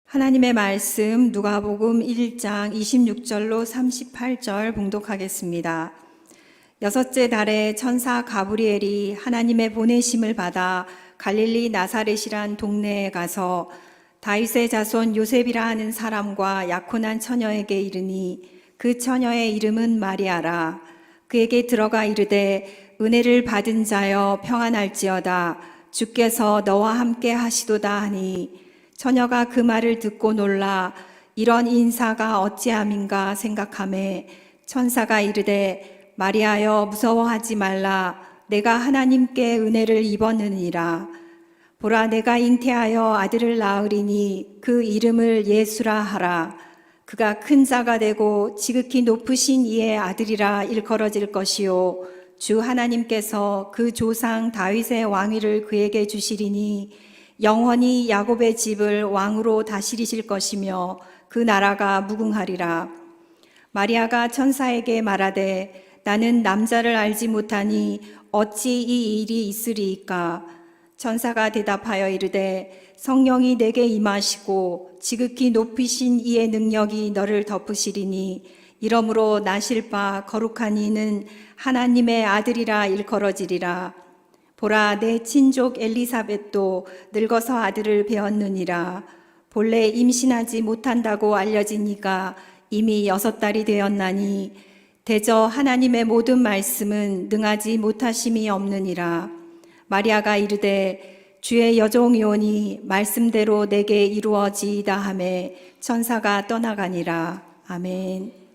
하나님의 말씀 누가복음 1장 26절로 38절 봉독하겠습니다. 여섯째 달에 천사 가브리엘이 하나님의 보내심을 받아 갈릴리 나사렛이란 동네에 가서 다윗의 자손 요셉이라 하는 사람과 약혼한 처녀에게 이르니 그 처녀의 이름은 마리아라. 그에게 들어가 이르되 은혜를 받은 자여 평안할지어다. 주께서 너와 함께 하시도다 하니 처녀가 그 말을 듣고 놀라 이런 인사가 어찌함인가 생각하매 천사가 이르되 마리아여 무서워하지 말라. 내가 하나님께 은혜를 입었느니라. 보라 내가 잉태하여 아들을 낳으리니 그 이름을 예수라 하라. 그가 큰 자가 되고 지극히 높으신 이의 아들이라 일컬어질 것이요 주 하나님께서 그 조상 다윗의 왕위를 그에게 주시리니 영원히 야곱의 집을 왕으로 다스리실 것이며 그 나라가 무궁하리라. 마리아가 천사에게 말하되 나는 남자를 알지 못하니 어찌 이 일이 있으리이까. 천사가 대답하여 이르되 성령이 내게 임하시고 지극히 높으신 이의 능력이 너를 덮으시리니 이러므로 나실 바 거룩한 이는 하나님의 아들이라 일컬어지리라. 보라 내 친족 엘리사벳도 늙어서 아들을 배었느니라. 본래 임신하지 못한다고 알려진 이가 이미 6달이 되었나니 대저 하나님의 모든 말씀은 능하지 못하심이 없느니라. 마리아가 이르되 주의 여종이오니 말씀대로 내게 이루어지이다 하매 천사가 떠나가니라. 아멘.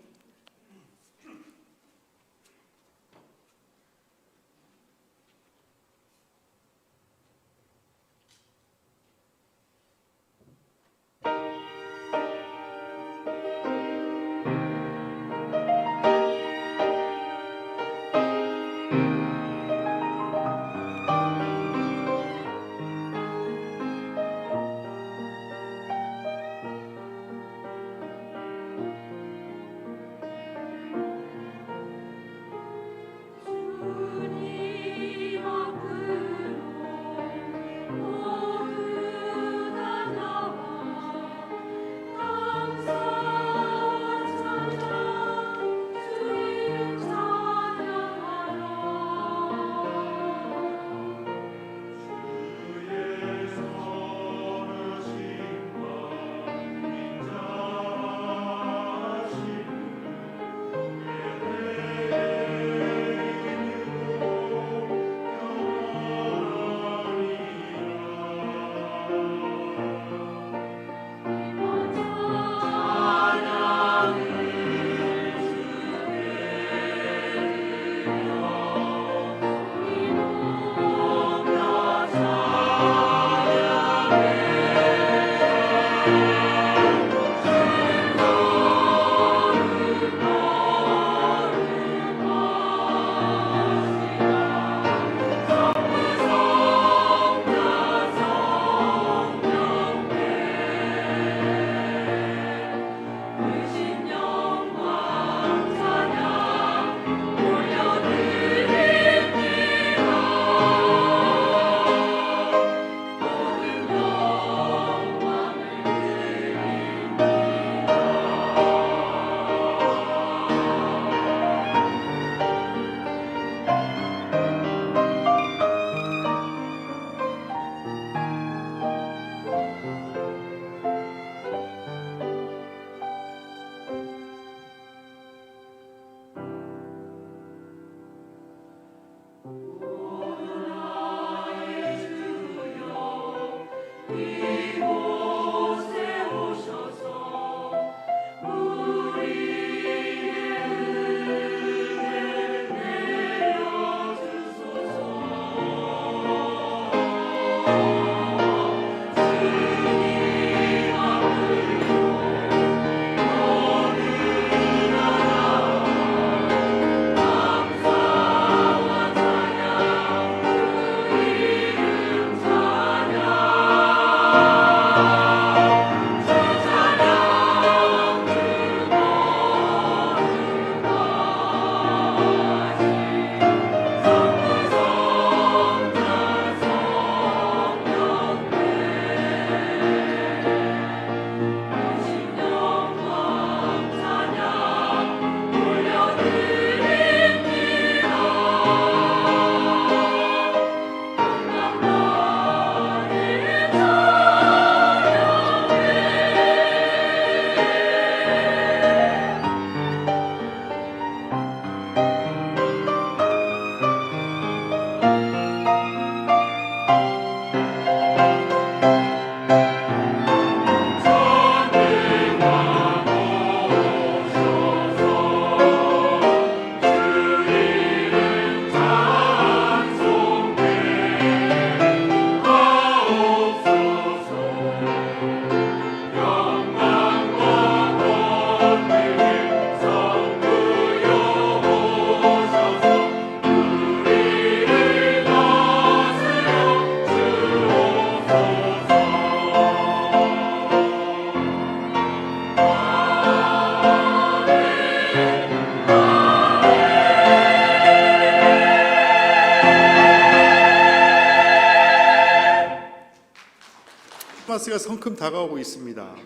크리스마스가 성큼 다가오고 있습니다.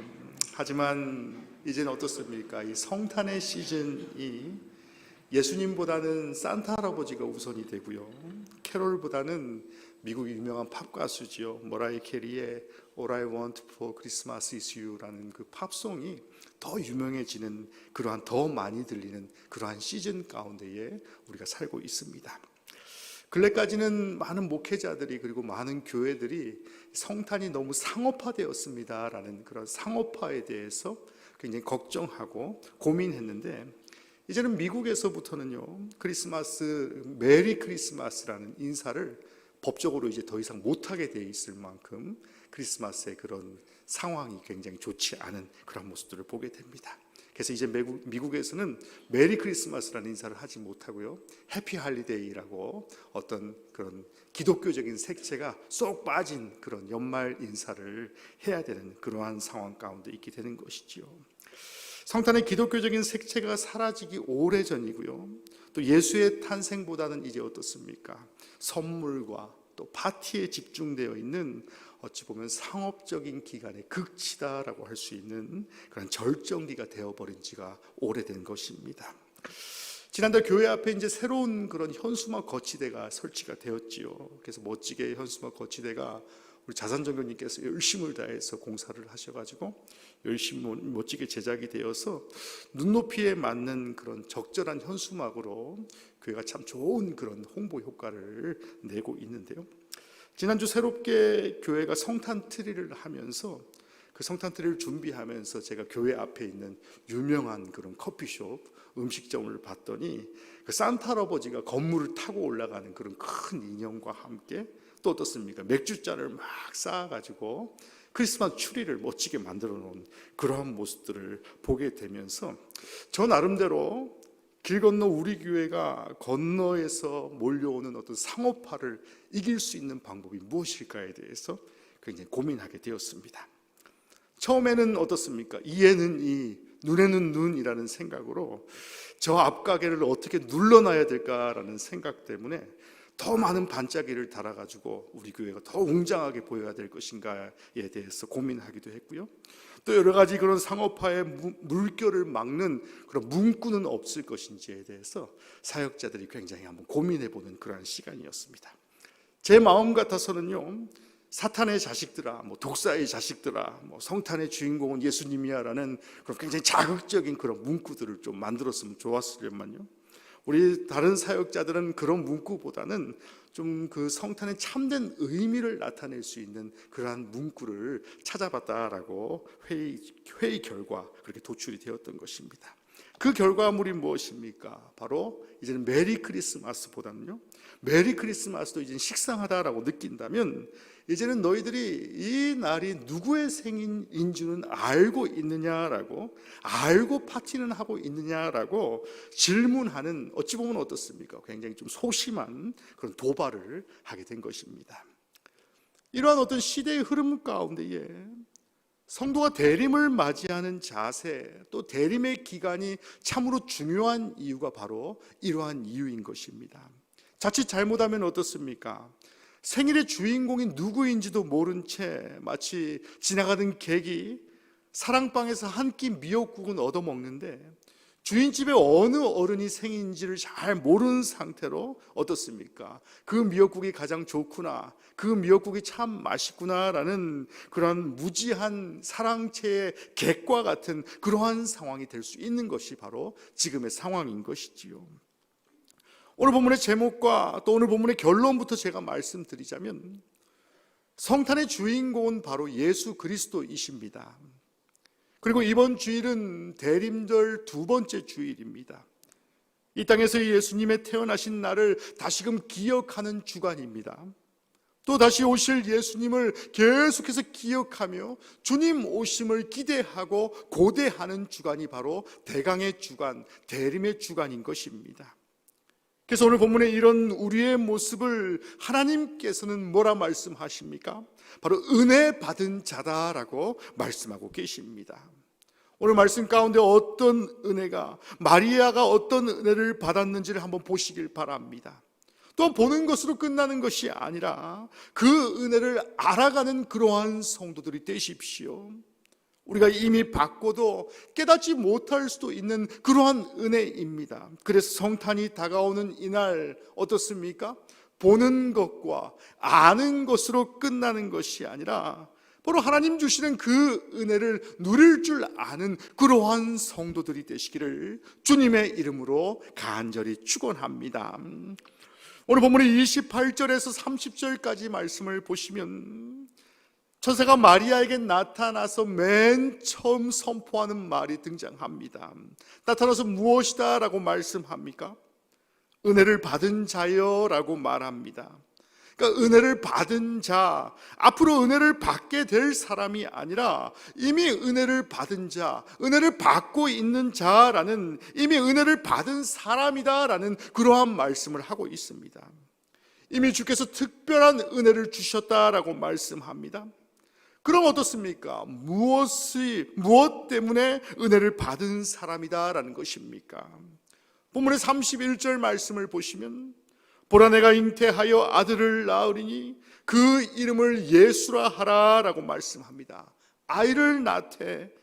하지만 이제는 어떻습니까? 이 성탄의 시즌이 예수님보다는 산타 할아버지가 우선이 되고요, 캐롤보다는 미국의 유명한 팝 가수지요, 머라이 캐리의 All I Want for Christmas is You라는 그 팝송이 더 유명해지는, 그러한 더 많이 들리는 그러한 시즌 가운데에 우리가 살고 있습니다. 근래까지는 많은 목회자들이, 그리고 많은 교회들이 성탄이 너무 상업화되었습니다 라는 그런 상업화에 대해서 굉장히 걱정하고 고민했는데, 이제는 미국에서부터는요, 크리스마스, 메리 크리스마스라는 인사를 법적으로 이제 더 이상 못하게 돼 있을 만큼 크리스마스의 그런 상황이 굉장히 좋지 않은 그런 모습들을 보게 됩니다. 그래서 이제 미국에서는 메리 크리스마스라는 인사를 하지 못하고요, 해피 할리데이라고 어떤 그런 기독교적인 색채가 쏙 빠진 그런 연말 인사를 해야 되는 그러한 상황 가운데 있게 되는 것이지요. 성탄의 기독교적인 색채가 사라지기 오래전이고요, 또 예수의 탄생보다는 이제 어떻습니까? 선물과 또 파티에 집중되어 있는, 어찌 보면 상업적인 기간의 극치다라고 할 수 있는 그런 절정기가 되어버린 지가 오래된 것입니다. 지난달 교회 앞에 이제 새로운 그런 현수막 거치대가 설치가 되었지요. 그래서 멋지게 현수막 거치대가 우리 자산정교님께서 열심을 다해서 공사를 하셔가지고 열심히 멋지게 제작이 되어서 눈높이에 맞는 그런 적절한 현수막으로 교회가 참 좋은 그런 홍보 효과를 내고 있는데요, 지난주 새롭게 교회가 성탄 트리를 하면서 그 성탄 트리를 준비하면서 제가 교회 앞에 있는 유명한 그런 커피숍, 음식점을 봤더니 그 산타 할아버지가 건물을 타고 올라가는 그런 큰 인형과 함께 또 어떻습니까? 맥주잔을 막 쌓아가지고 크리스마스 추리를 멋지게 만들어 놓은 그러한 모습들을 보게 되면서 저 나름대로 길 건너 우리 교회가 건너에서 몰려오는 어떤 상업화를 이길 수 있는 방법이 무엇일까에 대해서 굉장히 고민하게 되었습니다. 처음에는 어떻습니까? 이에는 이, 눈에는 눈이라는 생각으로 저 앞가게를 어떻게 눌러놔야 될까라는 생각 때문에 더 많은 반짝이를 달아가지고 우리 교회가 더 웅장하게 보여야 될 것인가에 대해서 고민하기도 했고요, 또 여러 가지 그런 상업화의 물결을 막는 그런 문구는 없을 것인지에 대해서 사역자들이 굉장히 한번 고민해보는 그런 시간이었습니다. 제 마음 같아서는요, 사탄의 자식들아, 독사의 자식들아, 성탄의 주인공은 예수님이야라는 그런 굉장히 자극적인 그런 문구들을 좀 만들었으면 좋았으련만요, 우리 다른 사역자들은 그런 문구보다는 좀 그 성탄의 참된 의미를 나타낼 수 있는 그러한 문구를 찾아봤다라고 회의 결과 그렇게 도출이 되었던 것입니다. 그 결과물이 무엇입니까? 바로 이제는 메리 크리스마스보다는요, 메리 크리스마스도 이제는 식상하다라고 느낀다면 이제는 너희들이 이 날이 누구의 생일인 줄은 알고 있느냐라고, 알고 파티는 하고 있느냐라고 질문하는, 어찌 보면 어떻습니까? 굉장히 좀 소심한 그런 도발을 하게 된 것입니다. 이러한 어떤 시대의 흐름 가운데에 성도가 대림을 맞이하는 자세, 또 대림의 기간이 참으로 중요한 이유가 바로 이러한 이유인 것입니다. 자칫 잘못하면 어떻습니까? 생일의 주인공이 누구인지도 모른 채 마치 지나가던 객이 사랑방에서 한 끼 미역국은 얻어먹는데 주인집에 어느 어른이 생인지를 잘 모르는 상태로 어떻습니까? 그 미역국이 가장 좋구나, 그 미역국이 참 맛있구나라는 그런 무지한 사랑체의 객과 같은 그러한 상황이 될 수 있는 것이 바로 지금의 상황인 것이지요. 오늘 본문의 제목과 또 오늘 본문의 결론부터 제가 말씀드리자면 성탄의 주인공은 바로 예수 그리스도이십니다. 그리고 이번 주일은 대림절 두 번째 주일입니다. 이 땅에서 예수님의 태어나신 날을 다시금 기억하는 주간입니다. 또 다시 오실 예수님을 계속해서 기억하며 주님 오심을 기대하고 고대하는 주간이 바로 대강의 주간, 대림의 주간인 것입니다. 그래서 오늘 본문에 이런 우리의 모습을 하나님께서는 뭐라 말씀하십니까? 바로 은혜 받은 자다라고 말씀하고 계십니다. 오늘 말씀 가운데 어떤 은혜가, 마리아가 어떤 은혜를 받았는지를 한번 보시길 바랍니다. 또한 보는 것으로 끝나는 것이 아니라 그 은혜를 알아가는 그러한 성도들이 되십시오. 우리가 이미 받고도 깨닫지 못할 수도 있는 그러한 은혜입니다. 그래서 성탄이 다가오는 이날 어떻습니까? 보는 것과 아는 것으로 끝나는 것이 아니라 바로 하나님 주시는 그 은혜를 누릴 줄 아는 그러한 성도들이 되시기를 주님의 이름으로 간절히 축원합니다. 오늘 본문의 28절에서 30절까지 말씀을 보시면 천사가 마리아에게 나타나서 맨 처음 선포하는 말이 등장합니다. 나타나서 무엇이다 라고 말씀합니까? 은혜를 받은 자여 라고 말합니다. 그러니까 은혜를 받은 자, 앞으로 은혜를 받게 될 사람이 아니라 이미 은혜를 받은 자, 은혜를 받고 있는 자라는, 이미 은혜를 받은 사람이다라는 그러한 말씀을 하고 있습니다. 이미 주께서 특별한 은혜를 주셨다라고 말씀합니다. 그럼 어떻습니까? 무엇 때문에 은혜를 받은 사람이다라는 것입니까? 본문의 31절 말씀을 보시면 보라 내가 잉태하여 아들을 낳으리니 그 이름을 예수라 하라 라고 말씀합니다. 아이를 낳되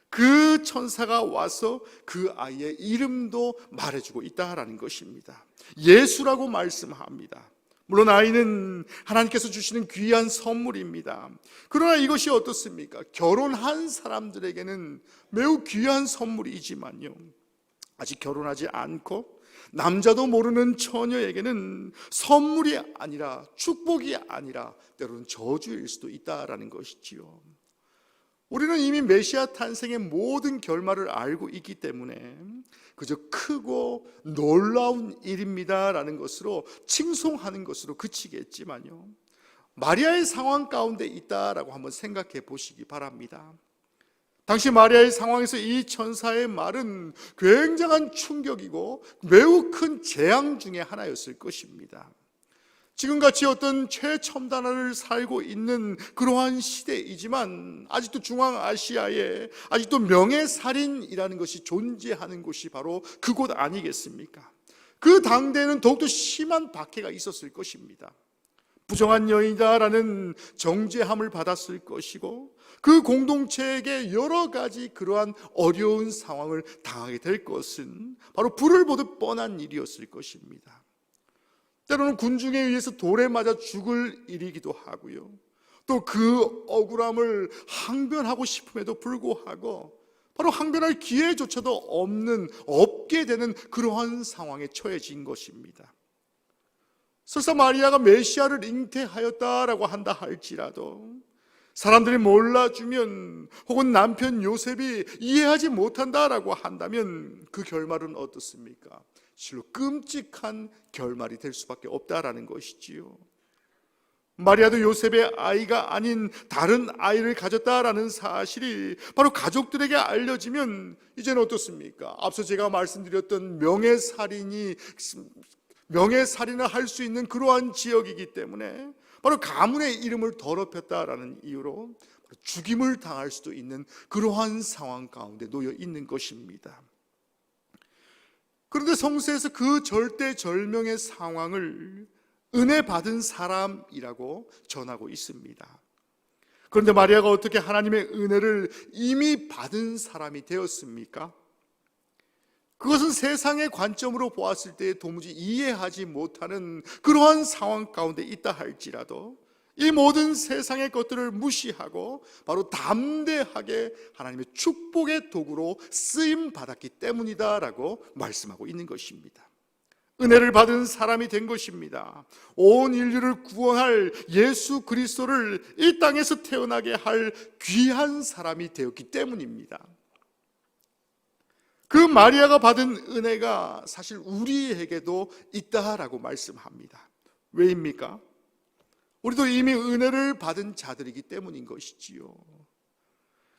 그 천사가 와서 그 아이의 이름도 말해주고 있다라는 것입니다. 예수라고 말씀합니다. 물론 아이는 하나님께서 주시는 귀한 선물입니다. 그러나 이것이 어떻습니까? 결혼한 사람들에게는 매우 귀한 선물이지만요, 아직 결혼하지 않고 남자도 모르는 처녀에게는 선물이 아니라, 축복이 아니라 때로는 저주일 수도 있다라는 것이지요. 우리는 이미 메시아 탄생의 모든 결말을 알고 있기 때문에 그저 크고 놀라운 일입니다라는 것으로 칭송하는 것으로 그치겠지만요, 마리아의 상황 가운데 있다라고 한번 생각해 보시기 바랍니다. 당시 마리아의 상황에서 이 천사의 말은 굉장한 충격이고 매우 큰 재앙 중에 하나였을 것입니다. 지금같이 어떤 최첨단을 살고 있는 그러한 시대이지만 아직도 중앙아시아에 아직도 명예살인이라는 것이 존재하는 곳이 바로 그곳 아니겠습니까? 그 당대에는 더욱더 심한 박해가 있었을 것입니다. 부정한 여인이다라는 정죄함을 받았을 것이고 그 공동체에게 여러 가지 그러한 어려운 상황을 당하게 될 것은 바로 불을 보듯 뻔한 일이었을 것입니다. 때로는 군중에 의해서 돌에 맞아 죽을 일이기도 하고요, 또 그 억울함을 항변하고 싶음에도 불구하고 바로 항변할 기회조차도 없게 되는 그러한 상황에 처해진 것입니다. 설사 마리아가 메시아를 잉태하였다라고 한다 할지라도 사람들이 몰라주면, 혹은 남편 요셉이 이해하지 못한다라고 한다면 그 결말은 어떻습니까? 실로 끔찍한 결말이 될 수밖에 없다라는 것이지요. 마리아도 요셉의 아이가 아닌 다른 아이를 가졌다라는 사실이 바로 가족들에게 알려지면 이제는 어떻습니까? 앞서 제가 말씀드렸던 명예살인을 할 수 있는 그러한 지역이기 때문에 바로 가문의 이름을 더럽혔다라는 이유로 죽임을 당할 수도 있는 그러한 상황 가운데 놓여 있는 것입니다. 그런데 성서에서 그 절대절명의 상황을 은혜 받은 사람이라고 전하고 있습니다. 그런데 마리아가 어떻게 하나님의 은혜를 이미 받은 사람이 되었습니까? 그것은 세상의 관점으로 보았을 때 도무지 이해하지 못하는 그러한 상황 가운데 있다 할지라도 이 모든 세상의 것들을 무시하고 바로 담대하게 하나님의 축복의 도구로 쓰임 받았기 때문이다라고 말씀하고 있는 것입니다. 은혜를 받은 사람이 된 것입니다. 온 인류를 구원할 예수 그리스도를 이 땅에서 태어나게 할 귀한 사람이 되었기 때문입니다. 그 마리아가 받은 은혜가 사실 우리에게도 있다라고 말씀합니다. 왜입니까? 우리도 이미 은혜를 받은 자들이기 때문인 것이지요.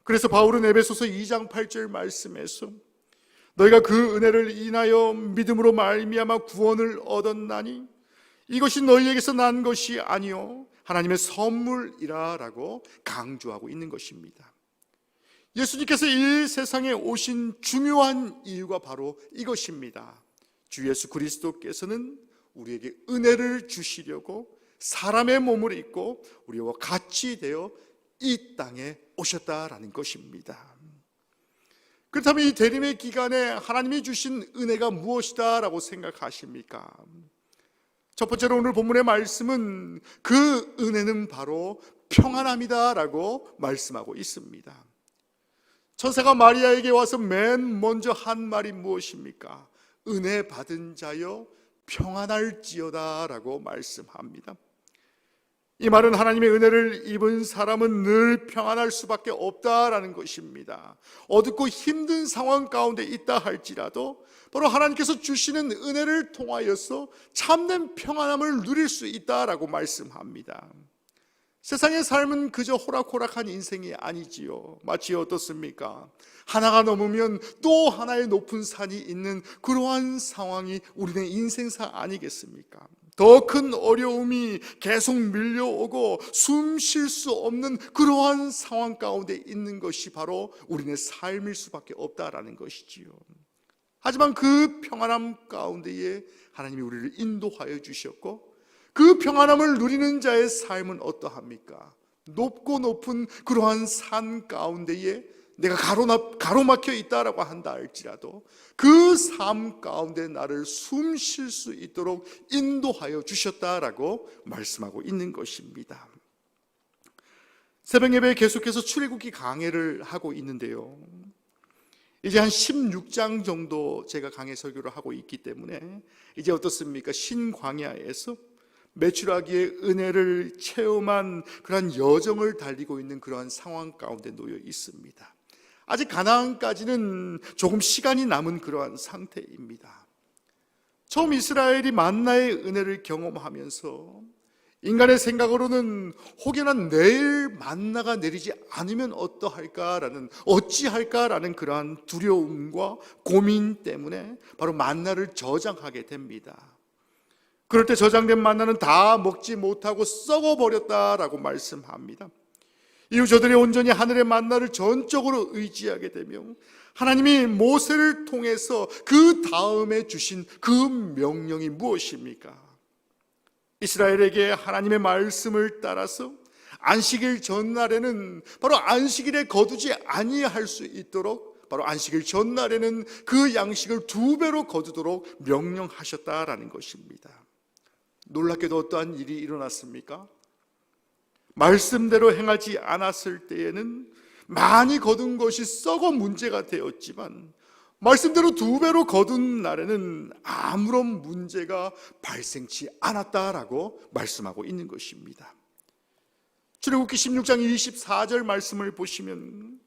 그래서 바울은 에베소서 2장 8절 말씀에서 너희가 그 은혜를 인하여 믿음으로 말미암아 구원을 얻었나니 이것이 너희에게서 난 것이 아니요 하나님의 선물이라 라고 강조하고 있는 것입니다. 예수님께서 이 세상에 오신 중요한 이유가 바로 이것입니다. 주 예수 그리스도께서는 우리에게 은혜를 주시려고 사람의 몸을 입고 우리와 같이 되어 이 땅에 오셨다라는 것입니다. 그렇다면 이 대림의 기간에 하나님이 주신 은혜가 무엇이다라고 생각하십니까? 첫 번째로 오늘 본문의 말씀은 그 은혜는 바로 평안함이다라고 말씀하고 있습니다. 천사가 마리아에게 와서 맨 먼저 한 말이 무엇입니까? 은혜 받은 자여 평안할지어다 라고 말씀합니다. 이 말은 하나님의 은혜를 입은 사람은 늘 평안할 수밖에 없다라는 것입니다. 어둡고 힘든 상황 가운데 있다 할지라도 바로 하나님께서 주시는 은혜를 통하여서 참된 평안함을 누릴 수 있다라고 말씀합니다. 세상의 삶은 그저 호락호락한 인생이 아니지요. 마치 어떻습니까? 하나가 넘으면 또 하나의 높은 산이 있는 그러한 상황이 우리의 인생사 아니겠습니까? 더 큰 어려움이 계속 밀려오고 숨 쉴 수 없는 그러한 상황 가운데 있는 것이 바로 우리의 삶일 수밖에 없다라는 것이지요. 하지만 그 평안함 가운데에 하나님이 우리를 인도하여 주셨고 그 평안함을 누리는 자의 삶은 어떠합니까? 높고 높은 그러한 산 가운데에 내가 가로막혀 있다라고 한다 할지라도 그 삶 가운데 나를 숨 쉴 수 있도록 인도하여 주셨다라고 말씀하고 있는 것입니다. 새벽 예배에 계속해서 출애굽기 강해를 하고 있는데요, 이제 한 16장 정도 제가 강해 설교를 하고 있기 때문에 이제 어떻습니까? 신광야에서 메추라기의 은혜를 체험한 그러한 여정을 달리고 있는 그러한 상황 가운데 놓여 있습니다. 아직 가나안까지는 조금 시간이 남은 그러한 상태입니다. 처음 이스라엘이 만나의 은혜를 경험하면서 인간의 생각으로는 혹여나 내일 만나가 내리지 않으면 어찌할까라는 그러한 두려움과 고민 때문에 바로 만나를 저장하게 됩니다. 그럴 때 저장된 만나는 다 먹지 못하고 썩어버렸다라고 말씀합니다. 이후 저들이 온전히 하늘의 만나를 전적으로 의지하게 되며 하나님이 모세를 통해서 그 다음에 주신 그 명령이 무엇입니까? 이스라엘에게 하나님의 말씀을 따라서 안식일 전날에는 바로 안식일에 거두지 아니할 수 있도록 바로 안식일 전날에는 그 양식을 2배로 거두도록 명령하셨다라는 것입니다. 놀랍게도 어떠한 일이 일어났습니까? 말씀대로 행하지 않았을 때에는 많이 거둔 것이 썩어 문제가 되었지만 말씀대로 2배로 거둔 날에는 아무런 문제가 발생치 않았다라고 말씀하고 있는 것입니다. 출애굽기 16장 24절 말씀을 보시면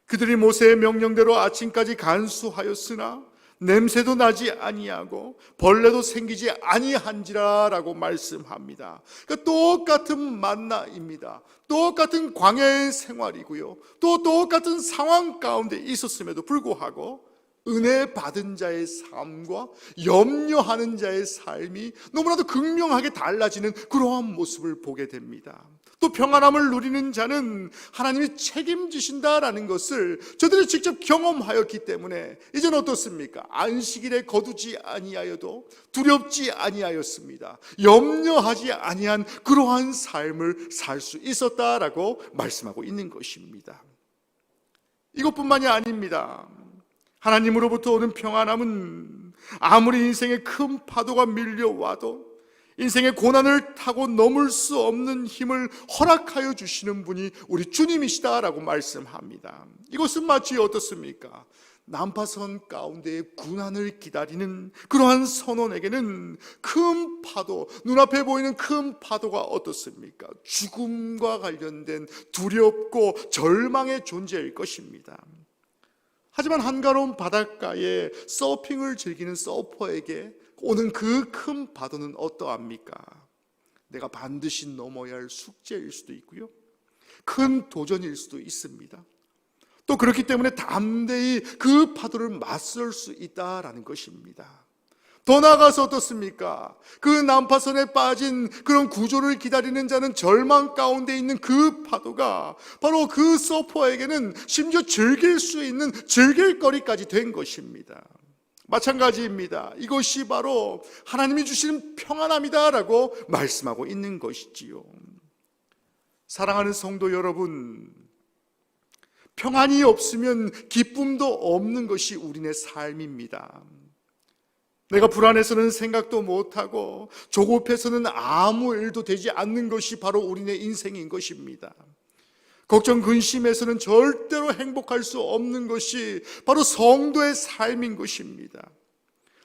그들이 모세의 명령대로 아침까지 간수하였으나 냄새도 나지 아니하고 벌레도 생기지 아니한지라 라고 말씀합니다. 그러니까 똑같은 만나입니다. 똑같은 광야의 생활이고요, 또 똑같은 상황 가운데 있었음에도 불구하고 은혜 받은 자의 삶과 염려하는 자의 삶이 너무나도 극명하게 달라지는 그러한 모습을 보게 됩니다. 또 평안함을 누리는 자는 하나님이 책임지신다라는 것을 저들이 직접 경험하였기 때문에 이제는 어떻습니까? 안식일에 거두지 아니하여도 두렵지 아니하였습니다. 염려하지 아니한 그러한 삶을 살 수 있었다라고 말씀하고 있는 것입니다. 이것뿐만이 아닙니다. 하나님으로부터 오는 평안함은 아무리 인생의 큰 파도가 밀려와도 인생의 고난을 타고 넘을 수 없는 힘을 허락하여 주시는 분이 우리 주님이시다라고 말씀합니다. 이것은 마치 어떻습니까? 난파선 가운데의 군안을 기다리는 그러한 선원에게는 큰 파도, 눈앞에 보이는 큰 파도가 어떻습니까? 죽음과 관련된 두렵고 절망의 존재일 것입니다. 하지만 한가로운 바닷가에 서핑을 즐기는 서퍼에게 오는 그 큰 파도는 어떠합니까? 내가 반드시 넘어야 할 숙제일 수도 있고요, 큰 도전일 수도 있습니다. 또 그렇기 때문에 담대히 그 파도를 맞설 수 있다라는 것입니다. 더 나아가서 어떻습니까? 그 난파선에 빠진 그런 구조를 기다리는 자는 절망 가운데 있는 그 파도가 바로 그 서퍼에게는 심지어 즐길 수 있는 즐길거리까지 된 것입니다. 마찬가지입니다. 이것이 바로 하나님이 주시는 평안함이다라고 말씀하고 있는 것이지요. 사랑하는 성도 여러분, 평안이 없으면 기쁨도 없는 것이 우리네 삶입니다. 내가 불안해서는 생각도 못하고 조급해서는 아무 일도 되지 않는 것이 바로 우리네 인생인 것입니다. 걱정 근심해서는 절대로 행복할 수 없는 것이 바로 성도의 삶인 것입니다.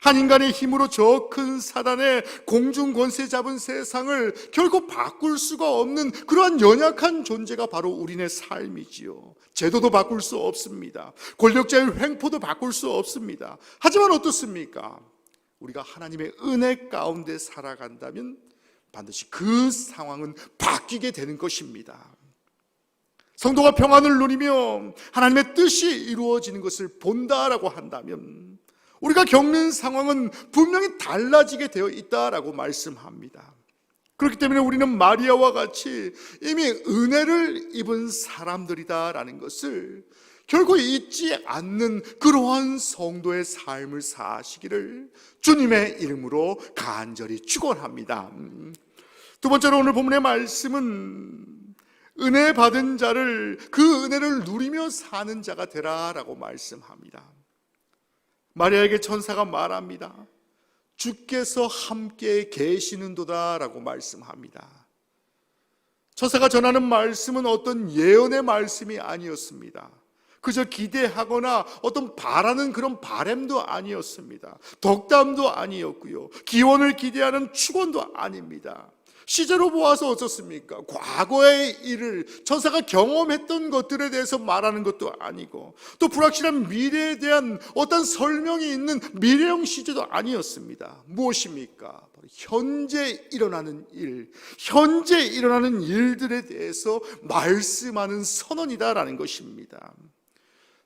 한 인간의 힘으로 저 큰 사단의 공중 권세 잡은 세상을 결코 바꿀 수가 없는 그러한 연약한 존재가 바로 우리네 삶이지요. 제도도 바꿀 수 없습니다. 권력자의 횡포도 바꿀 수 없습니다. 하지만 어떻습니까? 우리가 하나님의 은혜 가운데 살아간다면 반드시 그 상황은 바뀌게 되는 것입니다. 성도가 평안을 누리며 하나님의 뜻이 이루어지는 것을 본다라고 한다면 우리가 겪는 상황은 분명히 달라지게 되어 있다라고 말씀합니다. 그렇기 때문에 우리는 마리아와 같이 이미 은혜를 입은 사람들이다라는 것을 결코 잊지 않는 그러한 성도의 삶을 사시기를 주님의 이름으로 간절히 축원합니다. 두 번째로 오늘 본문의 말씀은 은혜 받은 자를 그 은혜를 누리며 사는 자가 되라라고 말씀합니다. 마리아에게 천사가 말합니다. 주께서 함께 계시는도다라고 말씀합니다. 천사가 전하는 말씀은 어떤 예언의 말씀이 아니었습니다. 그저 기대하거나 어떤 바라는 그런 바램도 아니었습니다. 덕담도 아니었고요. 기원을 기대하는 축원도 아닙니다. 시제로 보아서 어떻습니까? 과거의 일을 천사가 경험했던 것들에 대해서 말하는 것도 아니고 또 불확실한 미래에 대한 어떤 설명이 있는 미래형 시제도 아니었습니다. 무엇입니까? 바로 현재 일어나는 일, 현재 일어나는 일들에 대해서 말씀하는 선언이다라는 것입니다.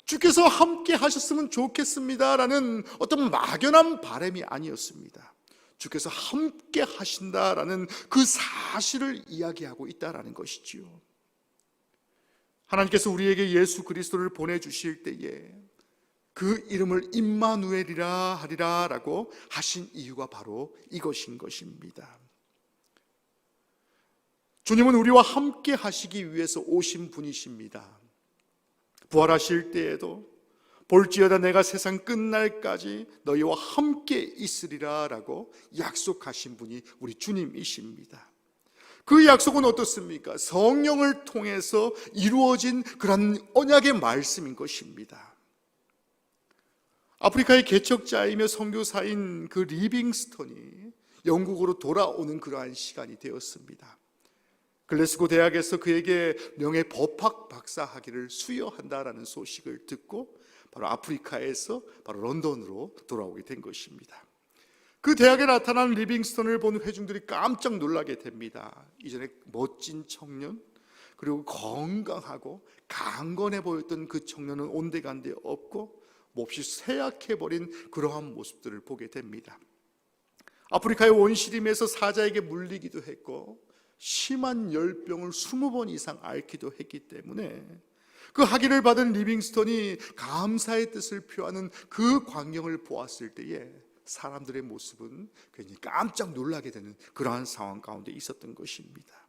주께서 함께 하셨으면 좋겠습니다라는 어떤 막연한 바람이 아니었습니다. 주께서 함께 하신다라는 그 사실을 이야기하고 있다라는 것이지요. 하나님께서 우리에게 예수 그리스도를 보내주실 때에 그 이름을 임마누엘이라 하리라라고 하신 이유가 바로 이것인 것입니다. 주님은 우리와 함께 하시기 위해서 오신 분이십니다. 부활하실 때에도 볼지어다 내가 세상 끝날까지 너희와 함께 있으리라 라고 약속하신 분이 우리 주님이십니다. 그 약속은 어떻습니까? 성령을 통해서 이루어진 그런 언약의 말씀인 것입니다. 아프리카의 개척자이며 선교사인 그 리빙스턴이 영국으로 돌아오는 그러한 시간이 되었습니다. 글래스고 대학에서 그에게 명예 법학 박사 학위를 수여한다라는 소식을 듣고 바로 아프리카에서 바로 런던으로 돌아오게 된 것입니다. 그 대학에 나타난 리빙스턴을 본 회중들이 깜짝 놀라게 됩니다. 이전에 멋진 청년, 그리고 건강하고 강건해 보였던 그 청년은 온데간데 없고 몹시 쇠약해버린 그러한 모습들을 보게 됩니다. 아프리카의 원시림에서 사자에게 물리기도 했고 심한 열병을 20번 이상 앓기도 했기 때문에 그 학위를 받은 리빙스턴이 감사의 뜻을 표하는 그 광경을 보았을 때에 사람들의 모습은 괜히 깜짝 놀라게 되는 그러한 상황 가운데 있었던 것입니다.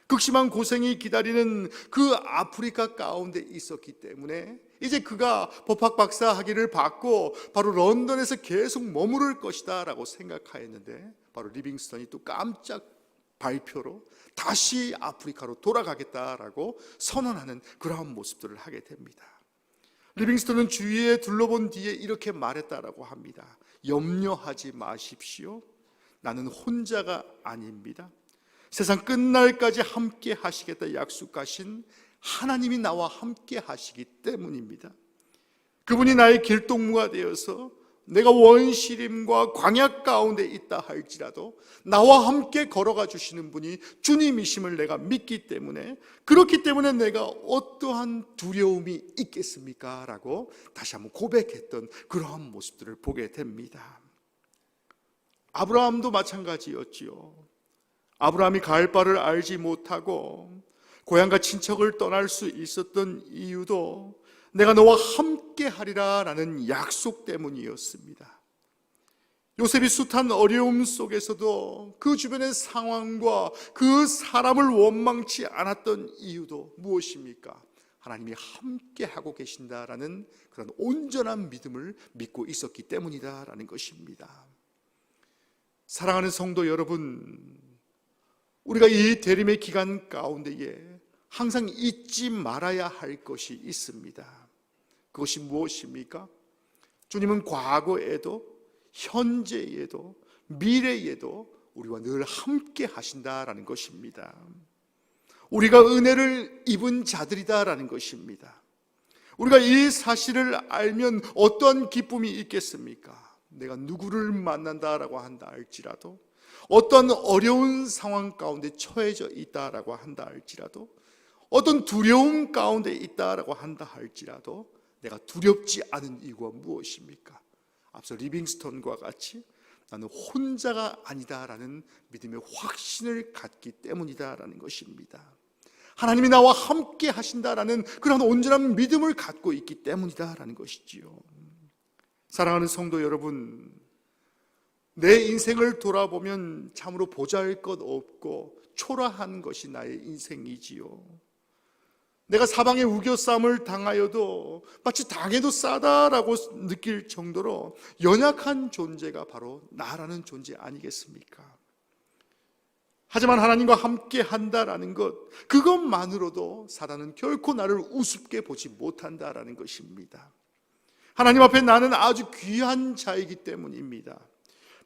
극심한 고생이 기다리는 그 아프리카 가운데 있었기 때문에 이제 그가 법학 박사 학위를 받고 바로 런던에서 계속 머무를 것이다 라고 생각하였는데 바로 리빙스턴이 또 깜짝 발표로 다시 아프리카로 돌아가겠다라고 선언하는 그러한 모습들을 하게 됩니다. 리빙스턴은 주위에 둘러본 뒤에 이렇게 말했다라고 합니다. 염려하지 마십시오. 나는 혼자가 아닙니다. 세상 끝날까지 함께 하시겠다 약속하신 하나님이 나와 함께 하시기 때문입니다. 그분이 나의 길동무가 되어서 내가 원시림과 광야 가운데 있다 할지라도 나와 함께 걸어가 주시는 분이 주님이심을 내가 믿기 때문에, 그렇기 때문에 내가 어떠한 두려움이 있겠습니까? 라고 다시 한번 고백했던 그러한 모습들을 보게 됩니다. 아브라함도 마찬가지였지요. 아브라함이 갈 바를 알지 못하고 고향과 친척을 떠날 수 있었던 이유도 내가 너와 함께 하리라 라는 약속 때문이었습니다. 요셉이 숱한 어려움 속에서도 그 주변의 상황과 그 사람을 원망치 않았던 이유도 무엇입니까? 하나님이 함께 하고 계신다라는 그런 온전한 믿음을 믿고 있었기 때문이다라는 것입니다. 사랑하는 성도 여러분, 우리가 이 대림의 기간 가운데에 항상 잊지 말아야 할 것이 있습니다. 그것이 무엇입니까? 주님은 과거에도 현재에도 미래에도 우리와 늘 함께 하신다라는 것입니다. 우리가 은혜를 입은 자들이다라는 것입니다. 우리가 이 사실을 알면 어떤 기쁨이 있겠습니까? 내가 누구를 만난다라고 한다 할지라도, 어떤 어려운 상황 가운데 처해져 있다라고 한다 할지라도, 어떤 두려움 가운데 있다라고 한다 할지라도 내가 두렵지 않은 이유가 무엇입니까? 앞서 리빙스턴과 같이 나는 혼자가 아니다라는 믿음의 확신을 갖기 때문이다라는 것입니다. 하나님이 나와 함께 하신다라는 그런 온전한 믿음을 갖고 있기 때문이다라는 것이지요. 사랑하는 성도 여러분, 내 인생을 돌아보면 참으로 보잘것없고 초라한 것이 나의 인생이지요. 내가 사방에 우겨쌈을 당하여도 마치 당해도 싸다라고 느낄 정도로 연약한 존재가 바로 나라는 존재 아니겠습니까? 하지만 하나님과 함께 한다라는 것, 그것만으로도 사단은 결코 나를 우습게 보지 못한다라는 것입니다. 하나님 앞에 나는 아주 귀한 자이기 때문입니다.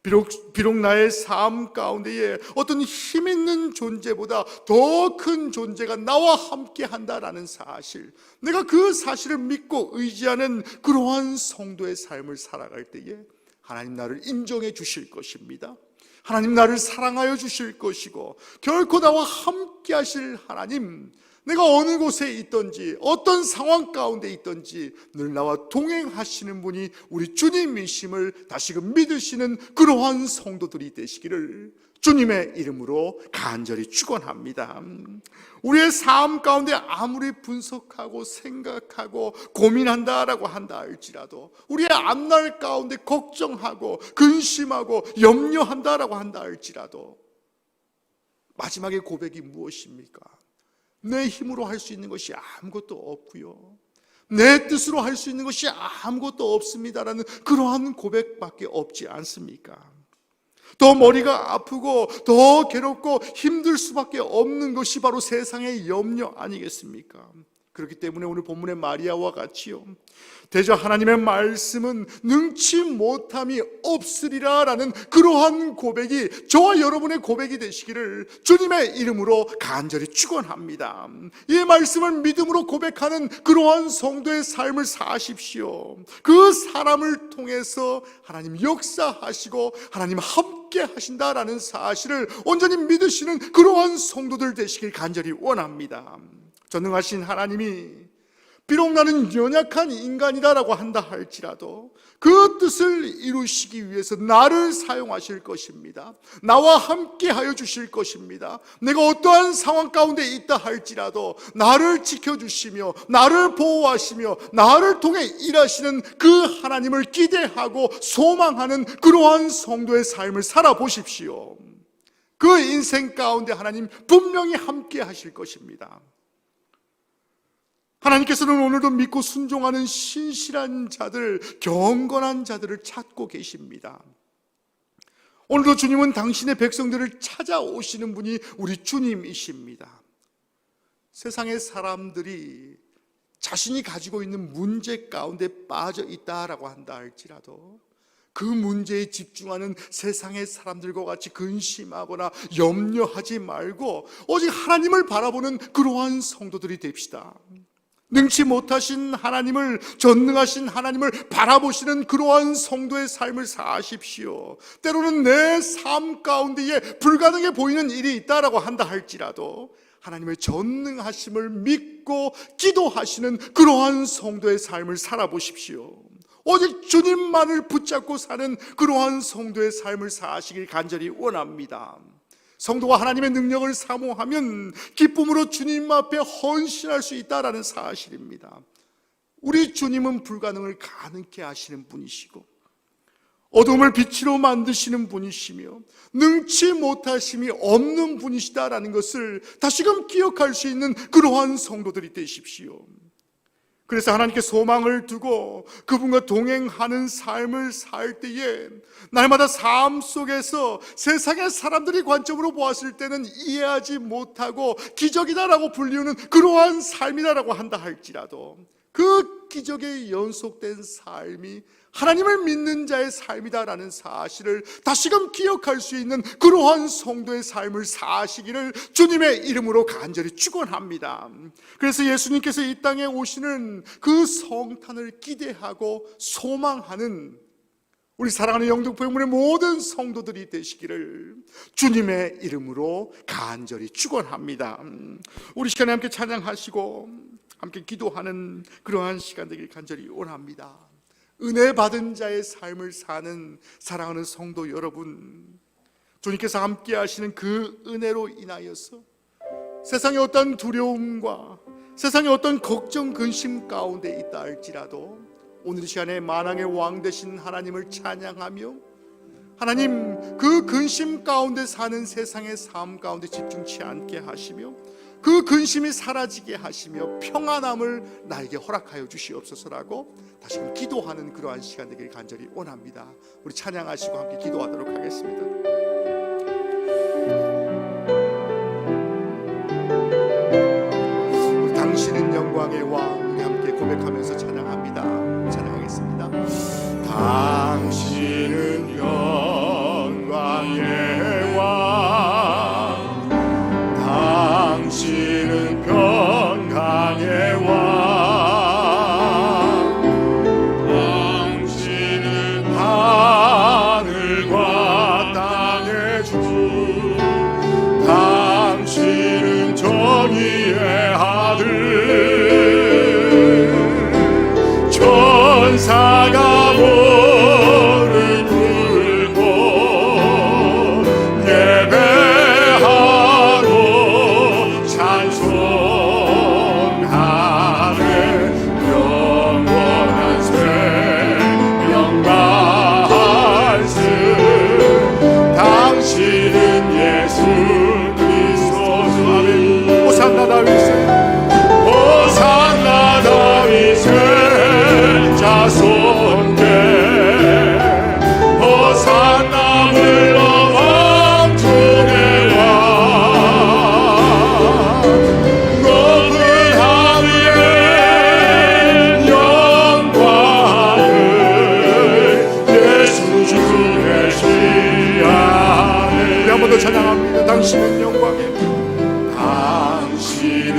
비록 나의 삶 가운데에 어떤 힘 있는 존재보다 더 큰 존재가 나와 함께 한다라는 사실, 내가 그 사실을 믿고 의지하는 그러한 성도의 삶을 살아갈 때에 하나님 나를 인정해 주실 것입니다. 하나님 나를 사랑하여 주실 것이고, 결코 나와 함께 하실 하나님, 내가 어느 곳에 있든지 어떤 상황 가운데 있든지 늘 나와 동행하시는 분이 우리 주님이심을 다시금 믿으시는 그러한 성도들이 되시기를 주님의 이름으로 간절히 축원합니다. 우리의 삶 가운데 아무리 분석하고 생각하고 고민한다라고 한다 할지라도, 우리의 앞날 가운데 걱정하고 근심하고 염려한다라고 한다 할지라도, 마지막의 고백이 무엇입니까? 내 힘으로 할 수 있는 것이 아무것도 없고요, 내 뜻으로 할 수 있는 것이 아무것도 없습니다라는 그러한 고백밖에 없지 않습니까? 더 머리가 아프고 더 괴롭고 힘들 수밖에 없는 것이 바로 세상의 염려 아니겠습니까? 그렇기 때문에 오늘 본문의 마리아와 같이요, 대저 하나님의 말씀은 능치 못함이 없으리라 라는 그러한 고백이 저와 여러분의 고백이 되시기를 주님의 이름으로 간절히 축원합니다. 이 말씀을 믿음으로 고백하는 그러한 성도의 삶을 사십시오. 그 사람을 통해서 하나님 역사하시고 하나님 함께 하신다라는 사실을 온전히 믿으시는 그러한 성도들 되시길 간절히 원합니다. 전능하신 하나님이 비록 나는 연약한 인간이다라고 한다 할지라도 그 뜻을 이루시기 위해서 나를 사용하실 것입니다. 나와 함께 하여 주실 것입니다. 내가 어떠한 상황 가운데 있다 할지라도 나를 지켜주시며 나를 보호하시며 나를 통해 일하시는 그 하나님을 기대하고 소망하는 그러한 성도의 삶을 살아보십시오. 그 인생 가운데 하나님 분명히 함께 하실 것입니다. 하나님께서는 오늘도 믿고 순종하는 신실한 자들, 경건한 자들을 찾고 계십니다. 오늘도 주님은 당신의 백성들을 찾아오시는 분이 우리 주님이십니다. 세상의 사람들이 자신이 가지고 있는 문제 가운데 빠져 있다라고 한다 할지라도 그 문제에 집중하는 세상의 사람들과 같이 근심하거나 염려하지 말고 오직 하나님을 바라보는 그러한 성도들이 됩시다. 능치 못하신 하나님을, 전능하신 하나님을 바라보시는 그러한 성도의 삶을 사십시오. 때로는 내 삶 가운데에 불가능해 보이는 일이 있다라고 한다 할지라도 하나님의 전능하심을 믿고 기도하시는 그러한 성도의 삶을 살아보십시오. 오직 주님만을 붙잡고 사는 그러한 성도의 삶을 사시길 간절히 원합니다. 성도가 하나님의 능력을 사모하면 기쁨으로 주님 앞에 헌신할 수 있다라는 사실입니다. 우리 주님은 불가능을 가능케 하시는 분이시고 어둠을 빛으로 만드시는 분이시며 능치 못하심이 없는 분이시다라는 것을 다시금 기억할 수 있는 그러한 성도들이 되십시오. 그래서 하나님께 소망을 두고 그분과 동행하는 삶을 살 때에 날마다 삶 속에서 세상의 사람들이 관점으로 보았을 때는 이해하지 못하고 기적이다라고 불리우는 그러한 삶이다라고 한다 할지라도 그 기적에 연속된 삶이 하나님을 믿는 자의 삶이다라는 사실을 다시금 기억할 수 있는 그러한 성도의 삶을 사시기를 주님의 이름으로 간절히 축원합니다. 그래서 예수님께서 이 땅에 오시는 그 성탄을 기대하고 소망하는 우리 사랑하는 영등포유문의 모든 성도들이 되시기를 주님의 이름으로 간절히 축원합니다. 우리 시간에 함께 찬양하시고 함께 기도하는 그러한 시간 되길 간절히 원합니다. 은혜 받은 자의 삶을 사는 사랑하는 성도 여러분, 주님께서 함께 하시는 그 은혜로 인하여서 세상의 어떤 두려움과 세상의 어떤 걱정 근심 가운데 있다 할지라도 오늘 이 시간에 만왕의 왕 되신 하나님을 찬양하며 하나님 그 근심 가운데 사는 세상의 삶 가운데 집중치 않게 하시며 그 근심이 사라지게 하시며 평안함을 나에게 허락하여 주시옵소서라고 다시금 기도하는 그러한 시간 되길 간절히 원합니다. 우리 찬양하시고 함께 기도하도록 하겠습니다. 우리 당신은 영광의 왕, 우리 함께 고백하면서 찬양합니다. 찬양하겠습니다. 당신은 영광의 왕, 당신은 평강의 왕, 당신은 하늘과 땅의 주, 당신은 정의의 아들, 천사가 모를 굴고 예배하고 찬송하네. 영원한 생명과 한승, 당신은 예수 그리스도. 아멘. 호산나 다윗의, 호산나 다윗의 자손께, 호산나 불러 왕 중의 왕, 높은 하늘의 영광을 예수 주의 시야에. 우리 한 번 더 찬양합니다. 당신은 영광의, 당신은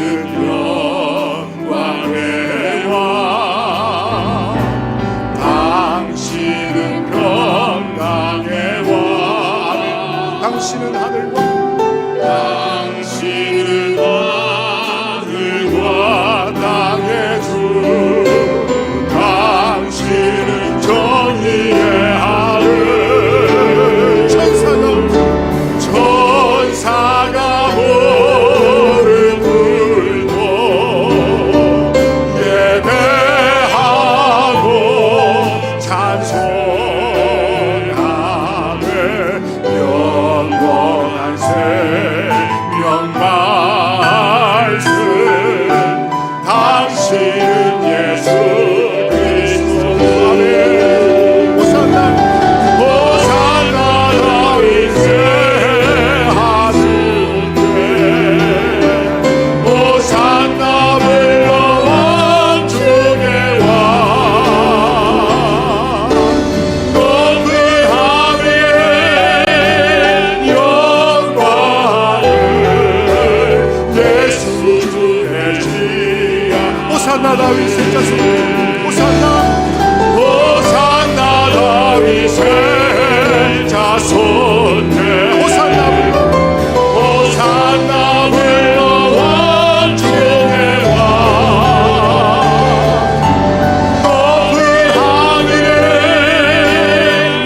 영광의 왕, 당신은 평강의 왕, 당신은 하늘과, 당신은 하늘과 땅의 주, 당신은 정의의 아들, 천사가 모를 굴고 예배하고 찬송하네. 영원한 생명과 말씀, 당신은 예수 그리스도. 아멘. 호산나, 호산나 다윗의 하늘께, 호산나 불러 왕 중의 왕, 높은 하늘의 영광을 예수 주의 지야. 호산나 다윗의 자손, 호산나, 호산나 다윗의 자손께, 호산나 불러, 호산나 불러 왕 중의 왕, 높은 하늘의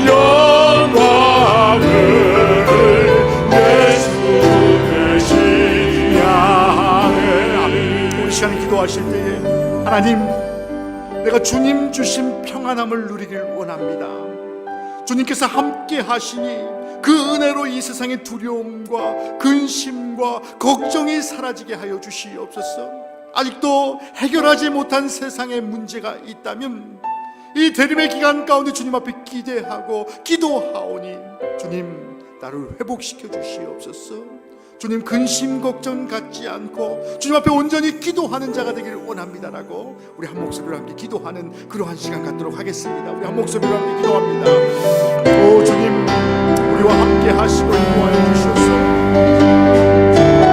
영광을 예수 되시야하네. 우리 시간에 기도하실 때에 하나님, 내가 주님 주신 평안함을 누리길 원합니다. 주님께서 함께 하시니 그 은혜로 이 세상의 두려움과 근심과 걱정이 사라지게 하여 주시옵소서. 아직도 해결하지 못한 세상의 문제가 있다면 이 대림의 기간 가운데 주님 앞에 기대하고 기도하오니 주님 나를 회복시켜 주시옵소서. 주님 근심 걱정 갖지 않고 주님 앞에 온전히 기도하는 자가 되기를 원합니다라고 우리 한 목소리로 함께 기도하는 그러한 시간 갖도록 하겠습니다. 우리 한 목소리로 함께 기도합니다. 오 주님, 우리와 함께 하시고 인도하여 주시옵소서.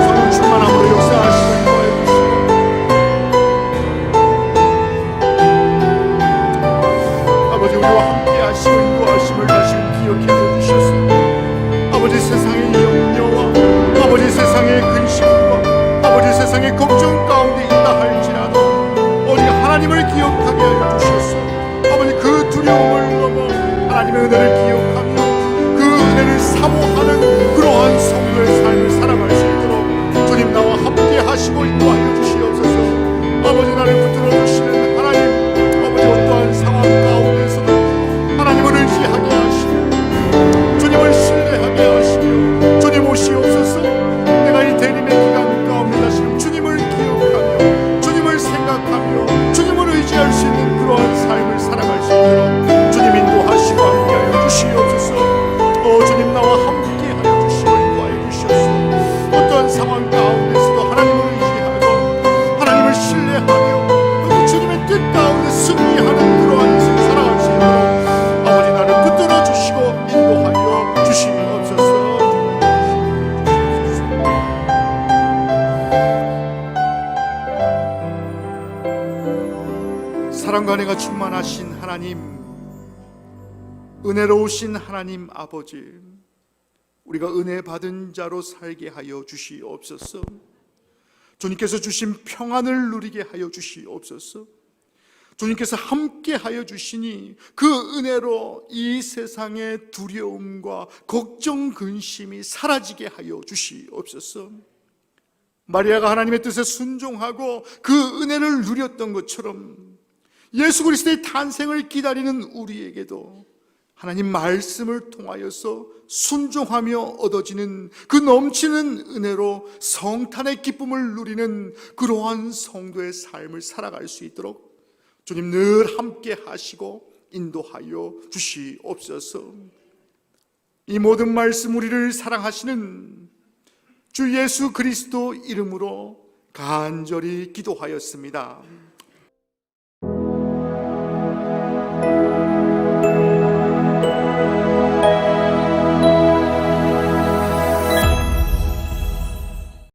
성령 충만함으로 역사하시고 인도하여 주시옵소서. 아버지, 우리와 함께 하시고 인도하심을 다시금 기억해 주시옵소서. 아버지, 세상의 염려와 아버지 세상의 근심과 아버지 세상의 걱정 가운데 있다 할지라도 오직 하나님을 기억하게 하여 주시옵소서. 아버지, 그 두려움을 넘어 하나님의 은혜를 기억하며 그 은혜를 사모하는 그러한 성도의 삶을 살아갈 수 있도록 주님 나와 함께 하시고 인도하여 주시옵소서. 아버지, 나를 붙들어 주시는 하나님, 아버지 어떠한 상황 가운데서도 하나님을 의지하게 하시고 주님을 신뢰하게 하시며 주님 오시옵소서. 내가 이 대림의 기간 가운데 다시금 주님을 기억하며 주님을 생각하며 주님을 의지할 수 있는 그러한 삶을 살아갈 수 있도록 주님 인도하시고 함께하여 주시옵소서. 주님 나와 함께하여 주시고 인도하여 주시옵소서. 어떠한 상황 가운데서도 하나님을 의지하고 하나님을 신뢰하며 또 주님의 뜻 가운데 승리하는 그러한 인생 살아갈 수 있도록 아버지 나를 붙들어 주시고 인도하여 주시옵소서. 사랑과 은혜가 충만하신 하나님, 은혜로우신 하나님 아버지, 우리가 은혜 받은 자로 살게 하여 주시옵소서. 주님께서 주신 평안을 누리게 하여 주시옵소서. 주님께서 함께 하여 주시니 그 은혜로 이 세상의 두려움과 걱정 근심이 사라지게 하여 주시옵소서. 마리아가 하나님의 뜻에 순종하고 그 은혜를 누렸던 것처럼 예수 그리스도의 탄생을 기다리는 우리에게도 하나님 말씀을 통하여서 순종하며 얻어지는 그 넘치는 은혜로 성탄의 기쁨을 누리는 그러한 성도의 삶을 살아갈 수 있도록 주님 늘 함께 하시고 인도하여 주시옵소서. 이 모든 말씀 우리를 사랑하시는 주 예수 그리스도 이름으로 간절히 기도하였습니다.